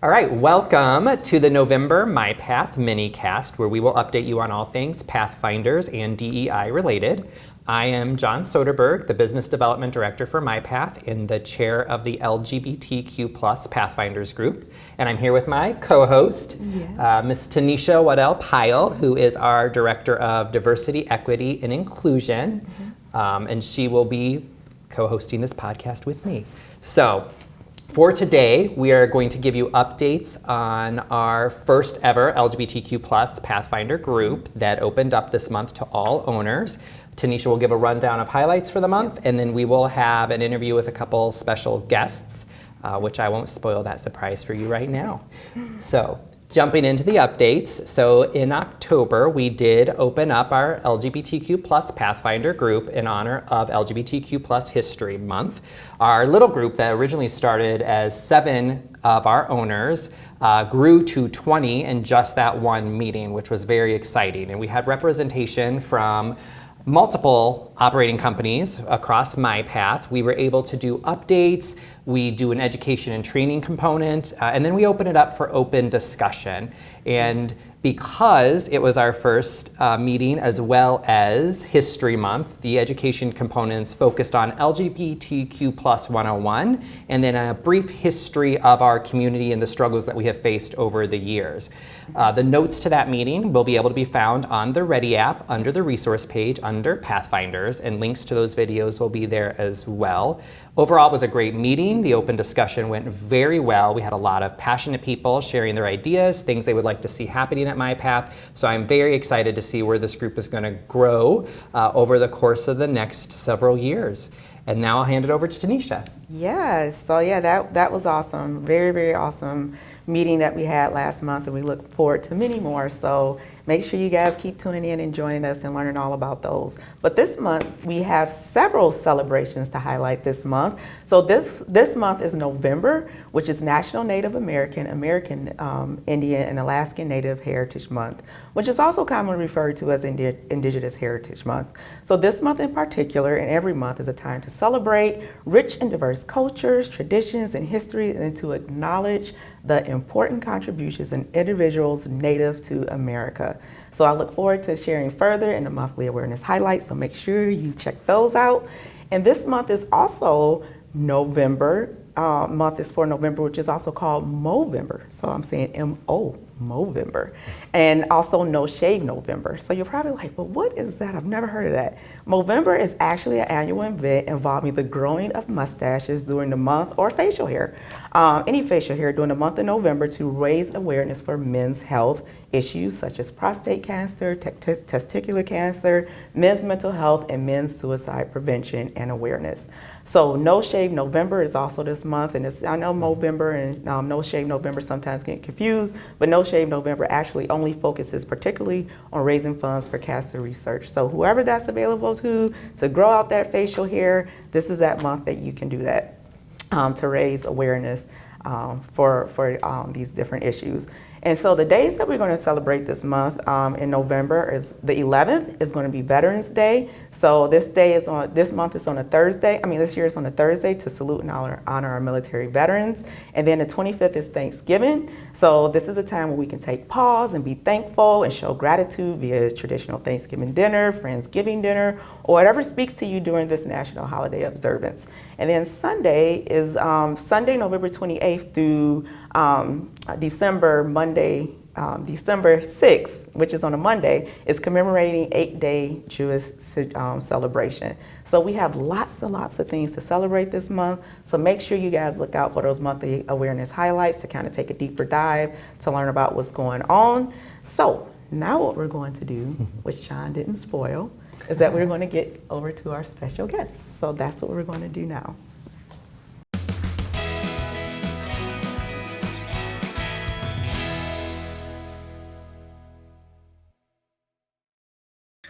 All right, welcome to the November MyPath MiniCast, where we will update you on all things Pathfinders and DEI related. I am John Soderberg, the Business Development Director for MyPath and the Chair of the LGBTQ+ Pathfinders Group. And I'm here with my co-host, Ms. Tanisha Waddell-Pyle, who is our Director of Diversity, Equity, and Inclusion. And she will be co-hosting this podcast with me. So, for today, we are going to give you updates on our first ever LGBTQ+ Pathfinder group that opened up this month to all owners. Tanisha will give a rundown of highlights for the month, and then we will have an interview with a couple special guests, which I won't spoil that surprise for you right now. So, jumping into the updates, so in October, we did open up our LGBTQ+ Pathfinder group in honor of LGBTQ+ History Month. Our little group that originally started as 7 of our owners grew to 20 in just that one meeting, which was very exciting. And we had representation from multiple operating companies across MyPath. We were able to do updates, we do an education and training component, and then we open it up for open discussion. And because it was our first meeting as well as History Month, the education components focused on LGBTQ+ 101, and then a brief history of our community and the struggles that we have faced over the years. The notes to that meeting will be able to be found on the Ready app under the resource page under Pathfinders, and links to those videos will be there as well. Overall, it was a great meeting. The open discussion went very well. We had a lot of passionate people sharing their ideas, things they would like to see happening at MyPath. So I'm very excited to see where this group is going to grow over the course of the next several years. And now I'll hand it over to Tanisha. Yes, so yeah, that was awesome. Very, very awesome meeting that we had last month, and we look forward to many more. So make sure you guys keep tuning in and joining us and learning all about those. But this month, we have several celebrations to highlight this month. So this month is November, which is National Native American, Indian, and Alaskan Native Heritage Month, which is also commonly referred to as Indigenous Heritage Month. So this month in particular, and every month, is a time to celebrate rich and diverse cultures, traditions, and history, and to acknowledge the important contributions in individuals native to America. So I look forward to sharing further in the monthly awareness highlights, so make sure you check those out. And this month is also November. Month is for November, which is also called Movember. So I'm saying M-O, Movember. And also No Shave November. So you're probably like, well, what is that? I've never heard of that. Movember is actually an annual event involving the growing of mustaches during the month, or facial hair, any facial hair during the month of November, to raise awareness for men's health issues such as prostate cancer, testicular cancer, men's mental health, and men's suicide prevention and awareness. So No Shave November is also this month, and I know Movember and No Shave November sometimes get confused, but No Shave November actually only focuses particularly on raising funds for cancer research. So whoever that's available to grow out that facial hair, this is that month that you can do that to raise awareness for these different issues. And so the days that we're going to celebrate this month in November is the 11th is going to be Veterans Day. So this month is on a Thursday. This year is on a Thursday to salute and honor our military veterans. And then the 25th is Thanksgiving. So this is a time where we can take pause and be thankful and show gratitude via traditional Thanksgiving dinner, Friendsgiving dinner, or whatever speaks to you during this national holiday observance. And then Sunday is Sunday, November 28th through December 6th, which is on a Monday, is commemorating 8-day Jewish celebration. So we have lots and lots of things to celebrate this month. So make sure you guys look out for those monthly awareness highlights to kind of take a deeper dive to learn about what's going on. So now what we're going to do, which John didn't spoil, is that we're going to get over to our special guest. So that's what we're going to do now.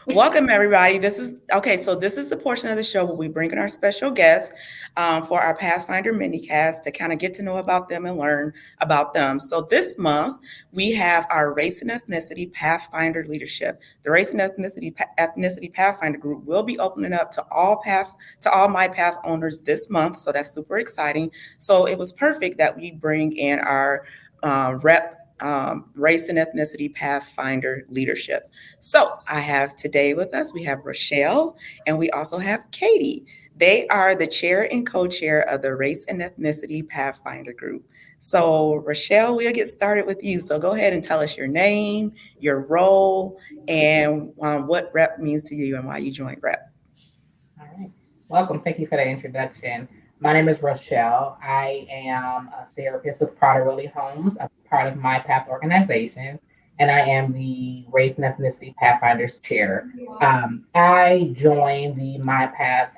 Welcome, everybody. This is the portion of the show where we bring in our special guests for our Pathfinder MiniCast to kind of get to know about them and learn about them. So this month, we have our Race and Ethnicity Pathfinder Leadership. The Race and Ethnicity Pathfinder group will be opening up to all MyPath owners this month, so that's super exciting. So it was perfect that we bring in our Rep Race and Ethnicity Pathfinder Leadership. So I have today with us, we have Rochelle and we also have Katie. They are the chair and co-chair of the Race and Ethnicity Pathfinder Group. So Rochelle, we'll get started with you. So go ahead and tell us your name, your role, and what REP means to you and why you joined REP. All right. Welcome. Thank you for the introduction. My name is Rochelle. I am a therapist with Prader-Willi Homes, a part of MyPath organizations, and I am the Race and Ethnicity Pathfinders Chair. I joined the MyPath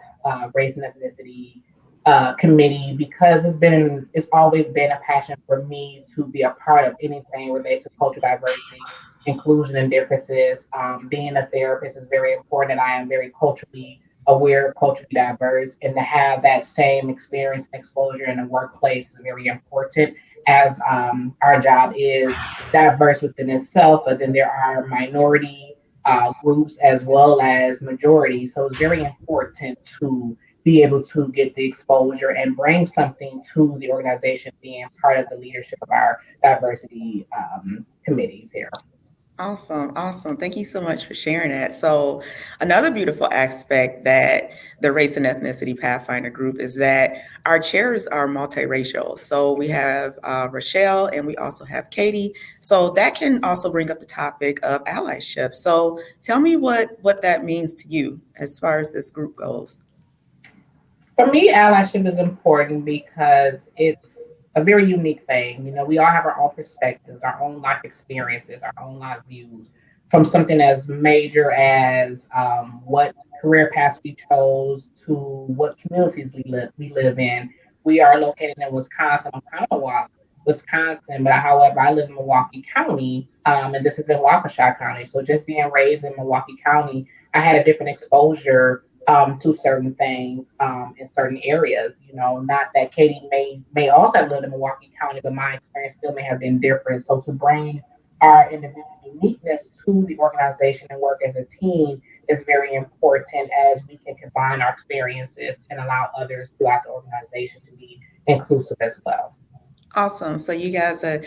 Race and Ethnicity committee because it's always been a passion for me to be a part of anything related to cultural diversity, inclusion, and differences. Being a therapist is very important, and I am very culturally aware, culturally diverse, and to have that same experience and exposure in the workplace is very important as our job is diverse within itself, but then there are minority groups as well as majority. So it's very important to be able to get the exposure and bring something to the organization, being part of the leadership of our diversity committees here. Awesome, awesome. Thank you so much for sharing that. So, another beautiful aspect that the Race and Ethnicity Pathfinder group is that our chairs are multiracial. So, we have Rochelle and we also have Katie. So, that can also bring up the topic of allyship. So, tell me what that means to you as far as this group goes. For me, allyship is important because it's a very unique thing. We all have our own perspectives, our own life experiences, our own life views from something as major as what career paths we chose to what communities we live in. We are located in Wisconsin. I'm kind of Wisconsin, but however, I live in Milwaukee County, and this is in Waukesha County. So just being raised in Milwaukee County, I had a different exposure to certain things in certain areas. Not that Katie may also have lived in Milwaukee County, but my experience still may have been different. So to bring our individual uniqueness to the organization and work as a team is very important as we can combine our experiences and allow others throughout the organization to be inclusive as well. Awesome. So you guys are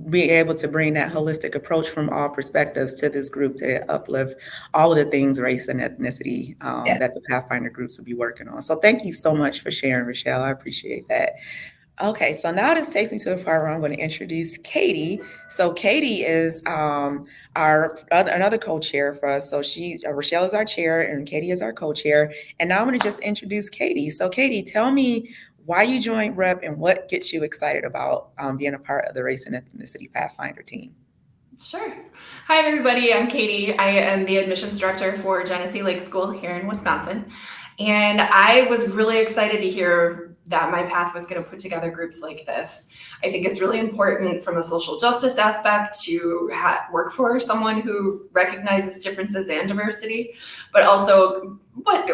being able to bring that holistic approach from all perspectives to this group to uplift all of the things race and ethnicity Yes. that the Pathfinder groups will be working on. So thank you so much for sharing, Rochelle. I appreciate that. Okay, so now this takes me to the part where I'm going to introduce Katie. So Katie is another co-chair for us. So Rochelle is our chair and Katie is our co-chair. And now I'm going to just introduce Katie. So Katie, tell me why you joined REP and what gets you excited about being a part of the Race and Ethnicity Pathfinder team. Sure. Hi, everybody. I'm Katie. I am the admissions director for Genesee Lake School here in Wisconsin. And I was really excited to hear that MyPath was going to put together groups like this. I think it's really important from a social justice aspect to work for someone who recognizes differences and diversity, but also what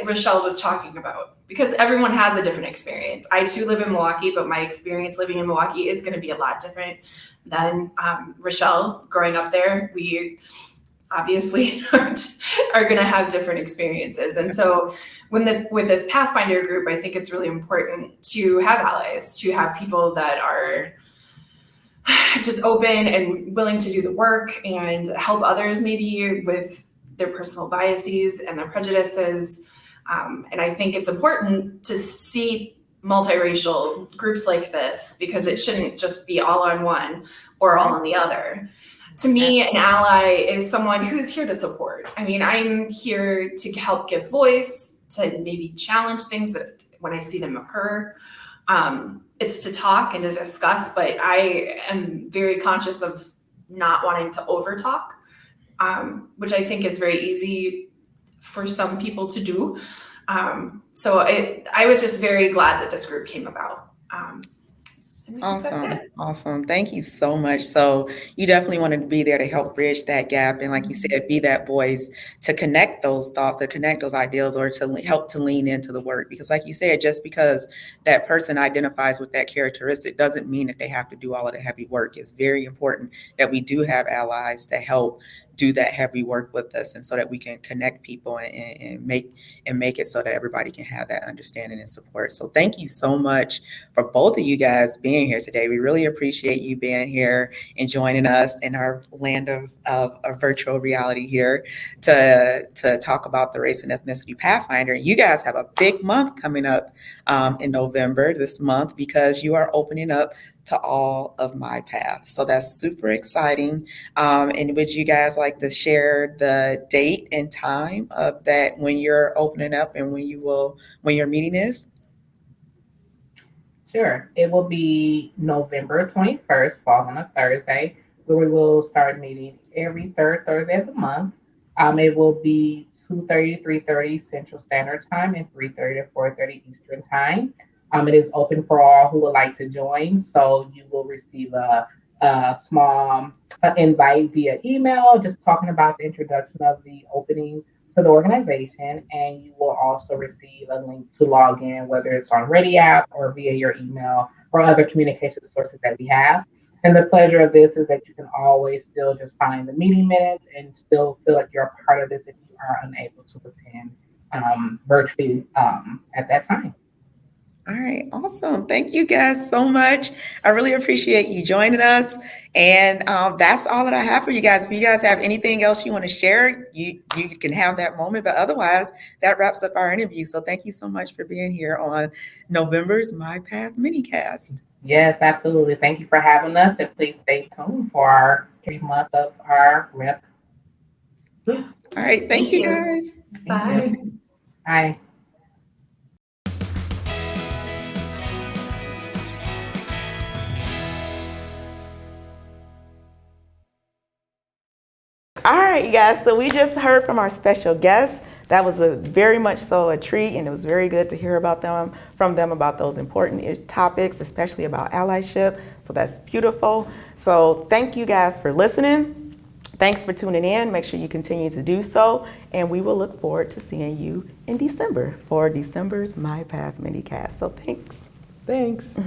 Rochelle was talking about, because everyone has a different experience. I too live in Milwaukee, but my experience living in Milwaukee is going to be a lot different than Rochelle growing up there. We obviously are going to have different experiences. And so with this Pathfinder group, I think it's really important to have allies, to have people that are just open and willing to do the work and help others maybe with their personal biases and their prejudices. And I think it's important to see multiracial groups like this because it shouldn't just be all on one or all on the other. To me, an ally is someone who's here to support. I mean, I'm here to help give voice, to maybe challenge things that when I see them occur. It's to talk and to discuss, but I am very conscious of not wanting to overtalk, which I think is very easy for some people to do. So I was just very glad that this group came about. Awesome. Thank you so much. So you definitely wanted to be there to help bridge that gap. And like you said, be that voice to connect those thoughts or connect those ideals or to help to lean into the work. Because like you said, just because that person identifies with that characteristic doesn't mean that they have to do all of the heavy work. It's very important that we do have allies to help do that heavy work with us, and so that we can connect people and make it so that everybody can have that understanding and support. So thank you so much for both of you guys being here today. We really appreciate you being here and joining us in our land of virtual reality here to talk about the Race and Ethnicity Pathfinder. You guys have a big month coming up in November this month, because you are opening up to all of MyPath. So that's super exciting. And would you guys like to share the date and time of that, when you're opening up and when your meeting is? Sure. It will be November 21st, falls on a Thursday, where we will start meeting every third Thursday of the month. It will be 2:30 to 3:30 Central Standard Time and 3:30 to 4:30 Eastern Time. It is open for all who would like to join, so you will receive a small invite via email, just talking about the introduction of the opening to the organization, and you will also receive a link to log in, whether it's on Ready app or via your email or other communication sources that we have. And the pleasure of this is that you can always still just find the meeting minutes and still feel like you're a part of this if you are unable to attend virtually at that time. All right, awesome. Thank you guys so much. I really appreciate you joining us. And that's all that I have for you guys. If you guys have anything else you want to share, you can have that moment. But otherwise, that wraps up our interview. So thank you so much for being here on November's MyPath MiniCast. Yes, absolutely. Thank you for having us. And please stay tuned for our 3 month of our rep. Yes. All right, thank you guys. Bye. Bye. All right, you guys, so we just heard from our special guest. That was very much so a treat, and it was very good to hear from them about those important topics, especially about allyship. So that's beautiful. So thank you guys for listening. Thanks for tuning in. Make sure you continue to do so, and we will look forward to seeing you in December for December's MyPath MiniCast. So thanks. Thanks.